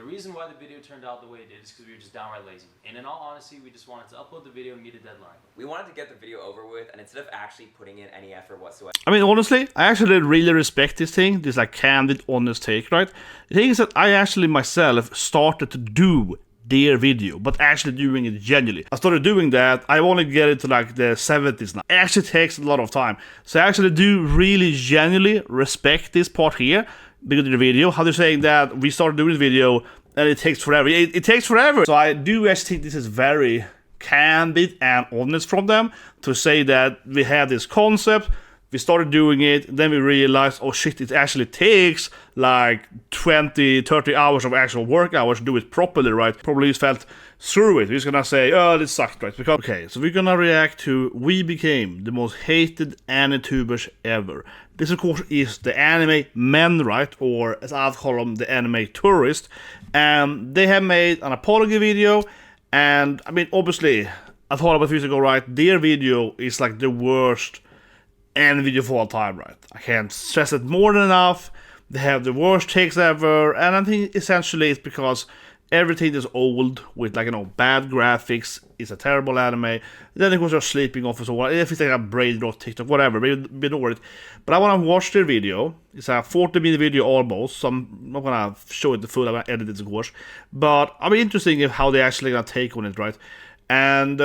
reason why the video turned out the way it did is because we were just downright lazy. And in all honesty, we just wanted to upload the video and meet a deadline. We wanted to get the video over with, and instead of actually putting in any effort whatsoever. I mean, honestly, I actually really respect this thing, this like candid, honest take, right? The thing is that I actually myself started to do their video, but actually doing it genuinely. I started doing that, I want to get into like the 70s now. It actually takes a lot of time. So I actually do really genuinely respect this part here, because of the video, how they're saying that we started doing this video and it takes forever. It takes forever. So I do actually think this is very candid and honest from them to say that we had this concept, we started doing it, then we realized, oh shit, it actually takes like 20, 30 hours of actual work hours to do it properly, right? Probably just felt, screw it, we're just gonna say, oh, this sucked, right? Because, okay, so we're gonna react to We Became the Most Hated AniTubers Ever. This, of course, is the AnimeMen, right? Or, as I've called them, the anime tourist. And they have made an apology video, and, I mean, obviously, I thought about a few years ago, right? Their video is like the worst anime video of all time, right? I can't stress it more than enough. They have the worst takes ever, and I think essentially it's because everything is old with, like, you know, bad graphics. It's a terrible anime. Then of course they're sleeping off or so. If it's like a brain rot TikTok, whatever, we ignore it. But I want to watch their video. It's a 40-minute video almost, so I'm not gonna show it the full. I'm gonna edit it, of course. But I'll be interesting in how they actually gonna take on it, right? And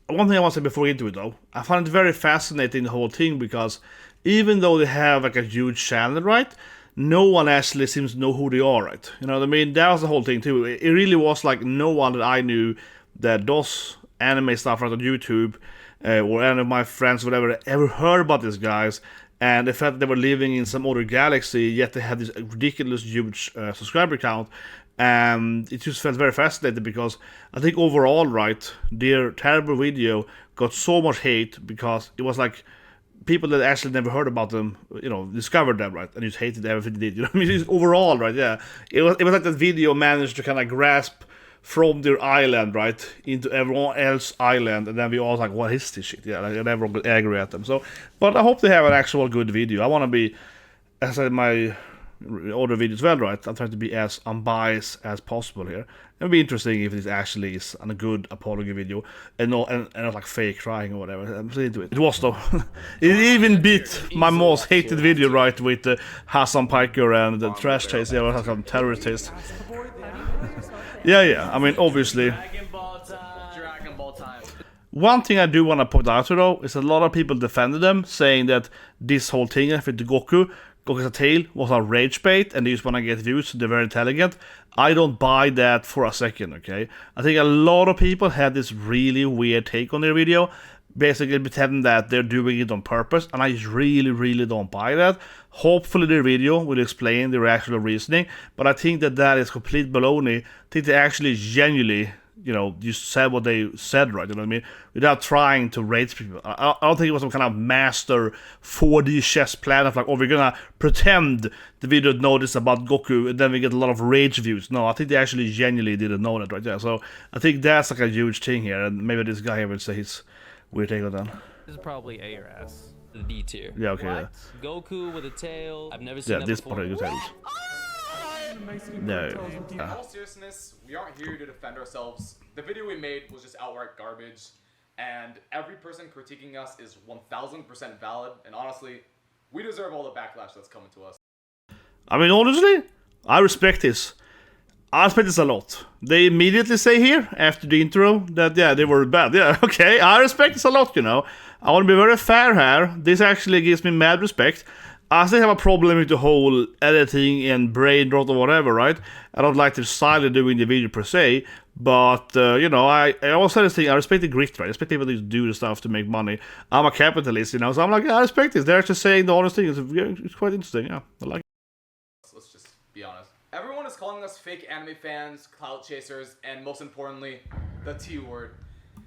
one thing I want to say before we get into it, though, I find it very fascinating, the whole thing, because even though they have like a huge channel, right, no one actually seems to know who they are, right? You know what I mean? That was the whole thing too. It really was like no one that I knew that does anime stuff right on YouTube, or any of my friends, whatever, ever heard about these guys. And the fact that they were living in some other galaxy, yet they had this ridiculous huge subscriber count. And it just felt very fascinating, because I think overall, right, their terrible video got so much hate because it was like people that actually never heard about them, you know, discovered them, right, and just hated everything they did. You know what I mean? Just overall, right, yeah. It was like that video managed to kind of grasp from their island, right, into everyone else's island, and then we all like, what is this shit? Yeah, like, and everyone got angry at them. So, but I hope they have an actual good video. I want to be, as I said, my other videos as well, right? I'm trying to be as unbiased as possible here. It would be interesting if this actually is a good apology video and not like fake crying or whatever. I'm into it. It was though. It even beat my most hated video, right, with Hasan, Piker and the trash taste. Yeah, it some terrorist taste. Yeah. I mean, obviously. One thing I do want to point out though is a lot of people defended them, saying that this whole thing, if it's Goku's tail was a rage bait and they just want to get views, so they're very intelligent. I don't buy that for a second, okay? I think a lot of people had this really weird take on their video, basically pretending that they're doing it on purpose, and I just really don't buy that. Hopefully their video will explain their actual reasoning, but I think that is complete baloney. I think they actually genuinely, you know, just said what they said, right? You know what I mean? Without trying to rate people. I don't think it was some kind of master 4D chess plan of like, oh, we're gonna pretend the video noticed about Goku and then we get a lot of rage views. No, I think they actually genuinely didn't know that, right? Yeah, so I think that's like a huge thing here, and maybe this guy here will say his weird take on that. This is probably A or S. The D tier. Yeah, okay. Yeah. Goku with a tail. I've never seen that this before. part of the tails. No. In all seriousness, we aren't here to defend ourselves. The video we made was just outright garbage, and every person critiquing us is 1000% valid, and honestly, we deserve all the backlash that's coming to us. I mean, honestly, I respect this. I respect this a lot. They immediately say here, after the intro, that, yeah, they were bad. Yeah, okay, I respect this a lot, you know. I want to be very fair here. This actually gives me mad respect. I still have a problem with the whole editing and brain rot or whatever, right? I don't like the style of doing the video per se, but, you know, I always say this thing, I respect the grit, right? I respect people that do the stuff to make money. I'm a capitalist, you know, so I'm like, yeah, I respect this. They're actually saying the honest thing. It's quite interesting, yeah. I like it. Let's just be honest. Everyone is calling us fake anime fans, clout chasers, and most importantly, the T word.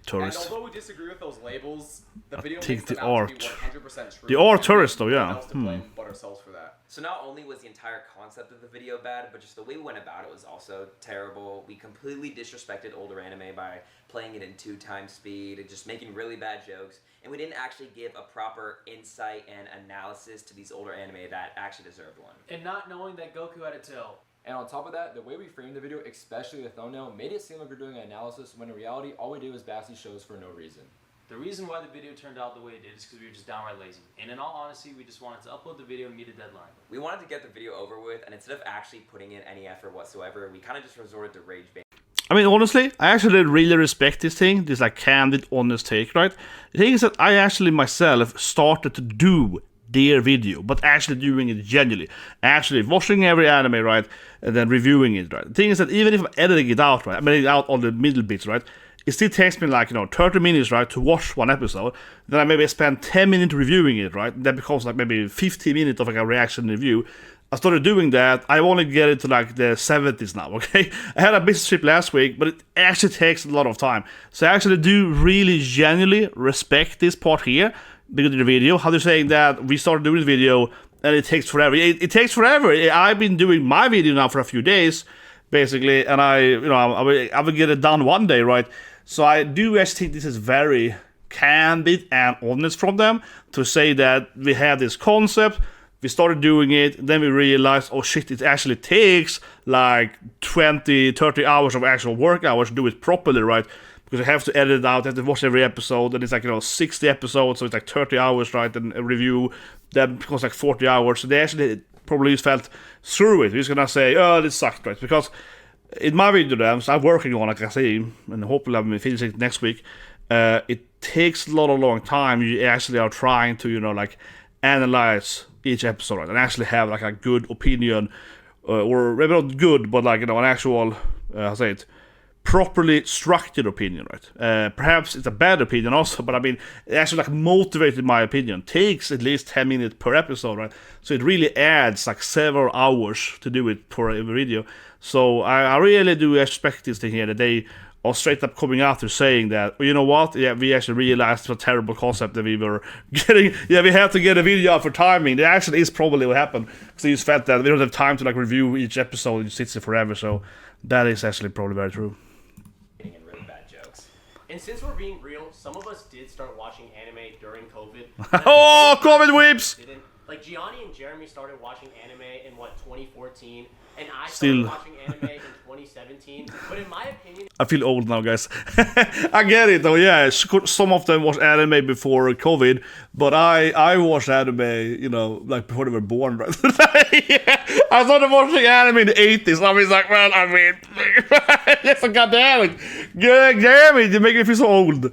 Tourists. And although we disagree with those labels, the video think makes them the out to be art. 100% true. They are tourists though, yeah. No one else to blame but ourselves for that. So not only was the entire concept of the video bad, but just the way we went about it was also terrible. We completely disrespected older anime by playing it in 2x speed and just making really bad jokes. And we didn't actually give a proper insight and analysis to these older anime that actually deserved one. And not knowing that Goku had a tail And on top of that, the way we framed the video, especially the thumbnail, made it seem like we're doing an analysis when in reality, all we do is bash these shows for no reason. The reason why the video turned out the way it did is because we were just downright lazy. And in all honesty, we just wanted to upload the video and meet a deadline. We wanted to get the video over with, and instead of actually putting in any effort whatsoever, we kind of just resorted to rage bait. I mean, honestly, I actually really respect this thing, this like candid, honest take, right? The thing is that I actually myself started to do their video, but actually doing it genuinely. Actually watching every anime, right? And then reviewing it, right? The thing is that even if I'm editing it out, right? I'm editing out all the middle bits, right? It still takes me like, 30 minutes, right, to watch one episode. Then I maybe spend 10 minutes reviewing it, right? That becomes like maybe 15 minutes of like a reaction review. I started doing that. I only get it to like the 70s now, okay? I had a business trip last week, but it actually takes a lot of time. So I actually do really genuinely respect this part here because of the video. How they're saying that we started doing this video and it takes forever. It takes forever. I've been doing my video now for a few days, basically, and I will get it done one day, right? So I do actually think this is very candid and honest from them to say that we have this concept, we started doing it, then we realized, oh shit, it actually takes like 20, 30 hours of actual work hours to do it properly, right? Because you have to edit it out, you have to watch every episode, and it's like, 60 episodes, so it's like 30 hours, right? And a review, that becomes like 40 hours. So they actually probably felt through it. We're just gonna say, oh, this sucked, right? Because in my video then, so I'm working on, like I say, and hopefully I'm finishing it next week. It takes a long time. You actually are trying to, like analyze each episode, right? And actually have like a good opinion, or maybe not good, but like an actual, how say it, properly structured opinion, right? Perhaps it's a bad opinion also, but I mean, it actually like motivated my opinion. Takes at least 10 minutes per episode, right? So it really adds like several hours to do it for every video. So I really do expect this thing here, that they are straight up coming after saying that, well, you know what, yeah, we actually realized it's a terrible concept that we were getting, yeah, we had to get a video out for timing. That actually is probably what happened, because they just felt that we don't have time to like review each episode, it sits there forever, so that is actually probably very true. And really bad jokes. And since we're being real, some of us did start watching anime during COVID. Oh, COVID weeps! Like Gianni and Jeremy started watching anime in 2014, and I Still. started watching anime in 2017. But in my opinion, I feel old now, guys. I get it though, yeah. Some of them watched anime before COVID, but I watched anime, like before they were born, right? Yeah. I started watching anime in the 80s. I was like, well, I mean, yes, goddamn it. Damn it, you make me feel so old. it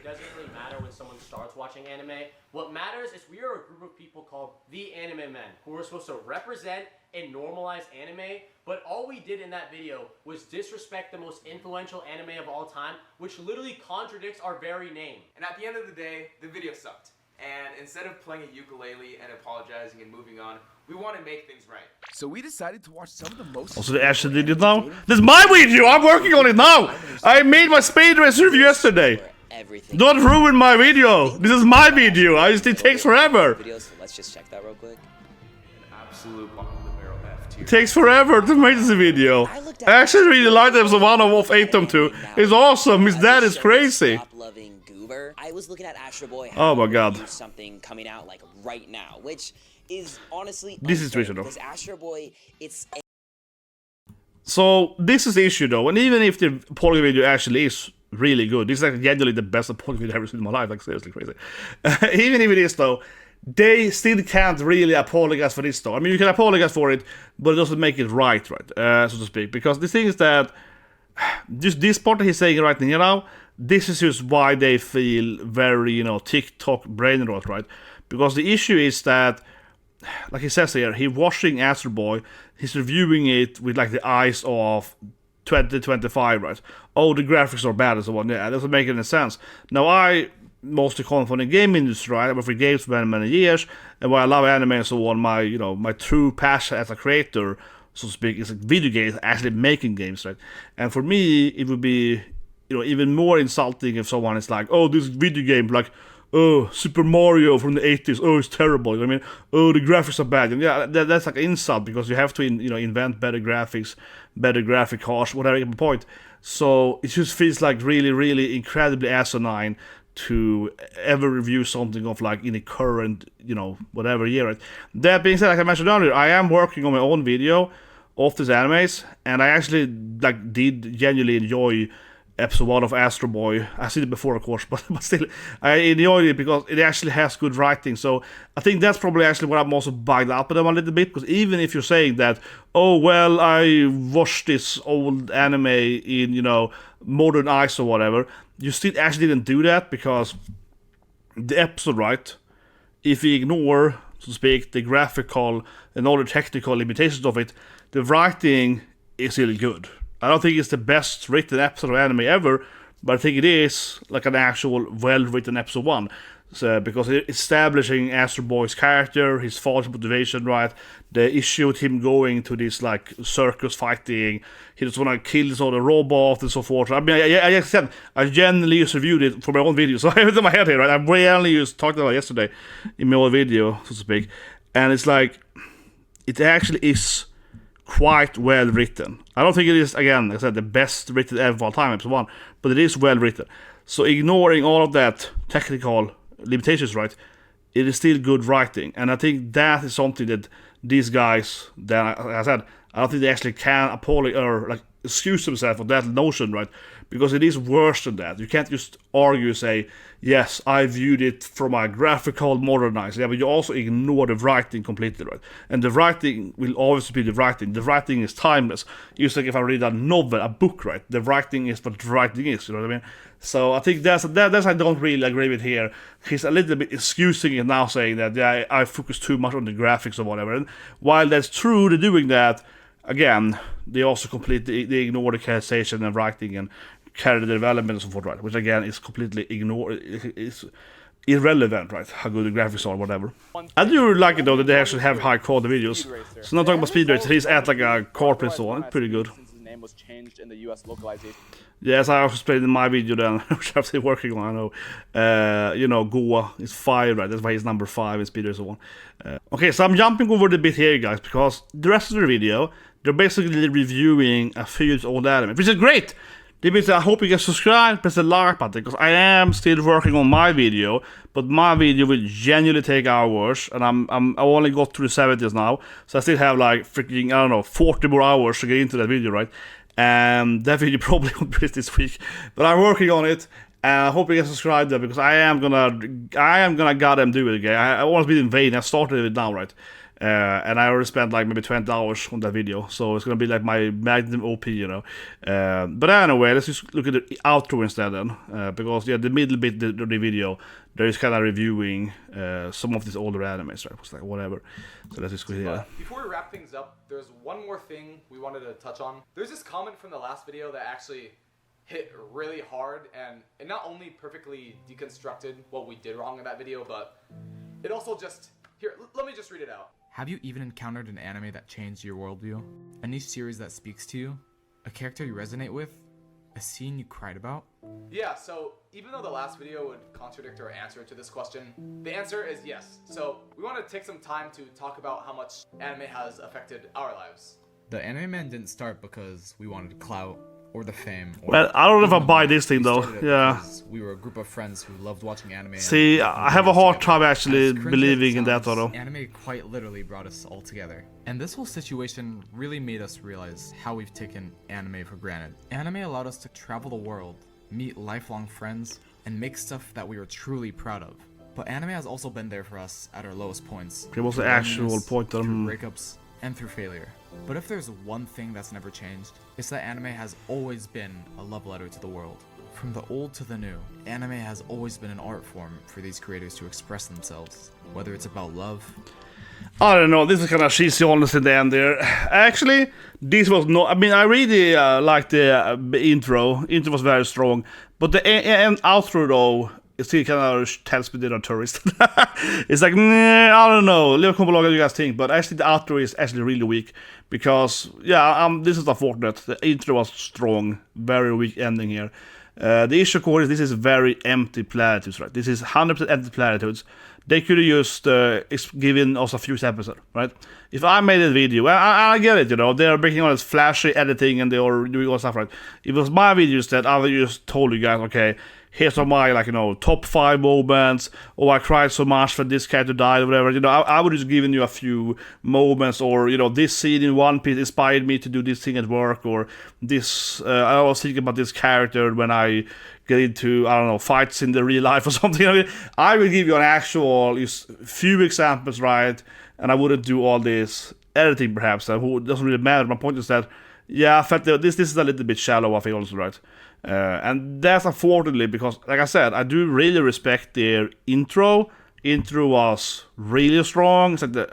doesn't really matter when someone starts watching anime. What matters is we are a group of people called TheAnimeMen, who are supposed to represent and normalize anime, but all we did in that video was disrespect the most influential anime of all time, which literally contradicts our very name. And at the end of the day, the video sucked. And instead of playing a ukulele and apologizing and moving on, we want to make things right. So we decided to watch some of the most. Also, they actually did it now. This is my video. I'm working on it now. I made my speed race review yesterday. Everything. Don't ruin my video. This is my video. It takes forever. Videos, so let's just check that real quick. Absolute bottom of the barrel F tier. It takes forever to make this video. I actually really like episode 1 of 8 of 2. It's awesome. His dad is crazy. Loving Goober. I was looking at Astro Boy. Oh my god. Something coming out like right now, which is honestly. This is Twitter though. Because Astro Boy, it's. So this is the issue though, and even if the poly video actually is really good, this is like genuinely the best poly video I've ever seen in my life, like seriously crazy. Even if it is though, they still can't really apologize for this though. I mean, you can apologize for it, but it doesn't make it right, so to speak. Because the thing is that this part that he's saying right now, this is just why they feel very, TikTok brain rot, right? Because the issue is that, like he says here, he's watching Astro Boy, he's reviewing it with like the eyes of 2025, right? Oh, the graphics are bad and so on. Yeah, it doesn't make any sense. Now, I mostly come from the game industry, right? I've been for games for many years, and while I love anime and so on, my true passion as a creator, so to speak, is like video games, actually making games, right? And for me, it would be, even more insulting if someone is like, oh, this video game, like, oh, Super Mario from the 80s, oh, it's terrible, you know what I mean? Oh, the graphics are bad. And yeah, that's like an insult, because you have to, invent better graphics, better graphic cards, whatever point. So it just feels like really, really incredibly asinine to ever review something of like in the current, whatever year, right? That being said, like I mentioned earlier, I am working on my own video of these animes, and I actually like did genuinely enjoy episode 1 of Astro Boy. I've seen it before, of course, but still, I enjoyed it because it actually has good writing. So I think that's probably actually what I'm also bugged up at them a little bit, because even if you're saying that, oh well, I watched this old anime in, you know, modern eyes or whatever, you still actually didn't do that, because the episode, right, if you ignore, so to speak, the graphical and all the technical limitations of it, the writing is really good. I don't think it's the best written episode of anime ever, but I think it is like an actual well-written episode 1. So, because it's establishing Astro Boy's character, his false motivation, right? The issue with him going to this like circus fighting, he just want to kill all the robots and so forth. I mean, I said I genuinely just reviewed it for my own video, so I have it in my head here, right? I really just talked about it yesterday in my own video, so to speak, and it's like it actually is quite well written. I don't think it is, again, like I said, the best written ever of all time, episode 1, but it is well written. So ignoring all of that technical limitations, right, it is still good writing, and I think that is something that these guys, that like I said, I don't think they actually can apologize or like excuse themselves for that notion, right? Because it is worse than that. You can't just argue, say, yes, I viewed it from a graphical modernized, yeah, but you also ignore the writing completely, right? And the writing will always be the writing. The writing is timeless. Just like if I read a novel, a book, right? The writing is what the writing is, you know what I mean? So I think that's I don't really agree with here. He's a little bit excusing it now, saying that, yeah, I focus too much on the graphics or whatever. And while that's true, they're doing that, again, they also completely they ignore the characterization and writing and character development and so forth, right? Which again is completely ignored. It's irrelevant, right? How good the graphics are, whatever. I do like it though that they actually have high quality videos. So not talking about Speed Racer, he's at like a corporate store. It's pretty good. Since his name was changed in the US localization. Yes, I also played in my video then, which I'm still working on, I know. You know, Goa is 5, right? That's why he's number 5 in Speed Racer 1. Okay, so I'm jumping over the bit here, guys, because the rest of the video, they're basically reviewing a few years old anime, which is great! That means I hope you get subscribed, press the like button, because I am still working on my video, but my video will genuinely take hours, and I only got through the 70s now, so I still have like freaking, I don't know, 40 more hours to get into that video, right? And that video probably won't be this week, but I'm working on it, and I hope you get subscribed there, because I am gonna goddamn do it again. I won't be in vain. I started it now, right? And I already spent like maybe 20 hours on that video, so it's gonna be like my magnum OP, you know. But anyway, let's just look at the outro instead then, because yeah, the middle bit of the video, there is kind of reviewing some of these older animes, right? It's like whatever. So let's just go here. Before we wrap things up, there's one more thing we wanted to touch on. There's this comment from the last video that actually hit really hard, and it not only perfectly deconstructed what we did wrong in that video, but it also just, here, let me just read it out. Have you even encountered an anime that changed your worldview? A new series that speaks to you? A character you resonate with? A scene you cried about? Yeah, so even though the last video would contradict our answer to this question, the answer is yes. So we want to take some time to talk about how much anime has affected our lives. The AnimeMen didn't start because we wanted clout or the fame. Or well, I don't know if I buy this thing though. Yeah. We were a group of friends who loved watching anime. See, I have a hard time actually believing in that though. Anime quite literally brought us all together. And this whole situation really made us realize how we've taken anime for granted. Anime allowed us to travel the world, meet lifelong friends, and make stuff that we were truly proud of. But anime has also been there for us at our lowest points. It was the actual point of through breakups and through failure. But if there's one thing that's never changed, it's that anime has always been a love letter to the world. From the old to the new, anime has always been an art form for these creators to express themselves, whether it's about love. I don't know, this is kind of cheesy honest in the end there. Actually, this was not, I mean, I really liked the intro. Intro was very strong, but the outro though, it still kind of tells me they're not tourists. It's like, nah, I don't know. Leave a comment below what you guys think. But actually, the outro is actually really weak. Because, yeah, this is unfortunate. The intro was strong. Very weak ending here. The issue core is this is very empty platitudes, right? This is 100% empty platitudes. they could have just given us a few episodes, right? If I made a video, I get it, you know, they're making all this flashy editing and they are doing all stuff, right? If it was my videos that I would just told you guys, okay, here's all my, like, you know, top 5 moments, or I cried so much for this character died, or whatever, you know, I would just given you a few moments, or, you know, this scene in One Piece inspired me to do this thing at work, or this, I was thinking about this character when I get into, I don't know, fights in the real life or something. I mean, I will give you an actual few examples, right? And I wouldn't do all this editing, perhaps. That doesn't really matter. My point is that, yeah, I felt that this is a little bit shallow, I think, also, right? And that's unfortunately because, like I said, I do really respect their intro. Intro was really strong. It's like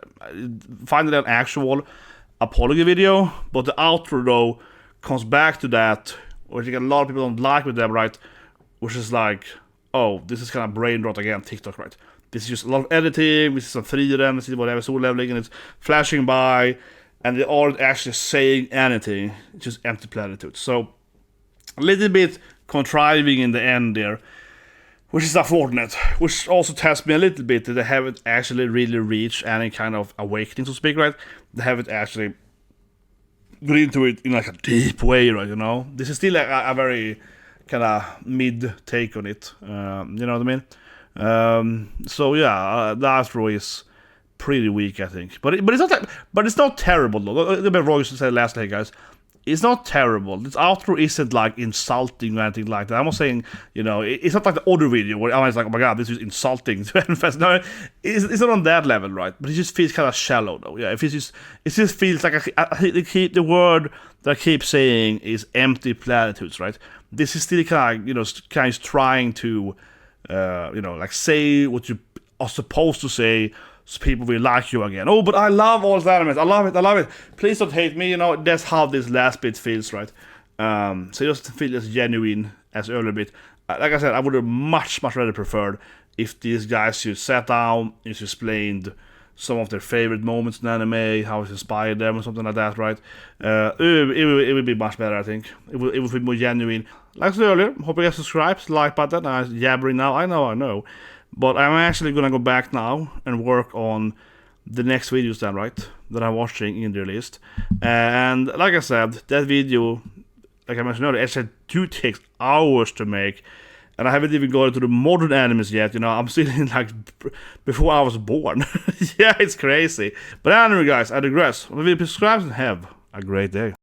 finally an actual apology video. But the outro, though, comes back to that, which a lot of people don't like with them, right? Which is like, oh, this is kind of brain rot again, TikTok, right? This is just a lot of editing, this is some freedom, this is whatever, soul leveling, and it's flashing by, and they aren't actually saying anything, it's just empty platitudes. So, a little bit contriving in the end there, which is unfortunate, which also tells me a little bit that they haven't actually really reached any kind of awakening, so to speak, right? They haven't actually got into it in like a deep way, right, you know? This is still like a very kind of mid take on it, you know what I mean? So yeah, the outro is pretty weak, I think. But it's not like, but it's not terrible though. Let me Roy said last night, guys. It's not terrible. This outro isn't like insulting or anything like that. I'm not saying, you know, it's not like the other video where I was like, oh my god, this is insulting to Enfest. No, it's not on that level, right? But it just feels kind of shallow though. Yeah, it just feels like the word that I keep saying is empty platitudes, right? This is still kind of, you know, kind of trying to, you know, like say what you are supposed to say so people will like you again. Oh, but I love all the animes. I love it. Please don't hate me, you know, that's how this last bit feels, right? So it doesn't feel as genuine as earlier bit. Like I said, I would have much rather preferred if these guys just sat down and explained some of their favorite moments in anime, how it inspired them or something like that, right? It would be much better, I think. It would be more genuine. Like I said earlier, hope you guys subscribe, like button. I'm jabbering now, I know. But I'm actually gonna go back now and work on the next videos then, right? That I'm watching in the list. And like I said, that video, like I mentioned earlier, actually do take hours to make. And I haven't even gone to the modern animes yet, you know, I'm still in like before I was born. Yeah, it's crazy. But anyway guys, I digress. If you subscribe and have a great day.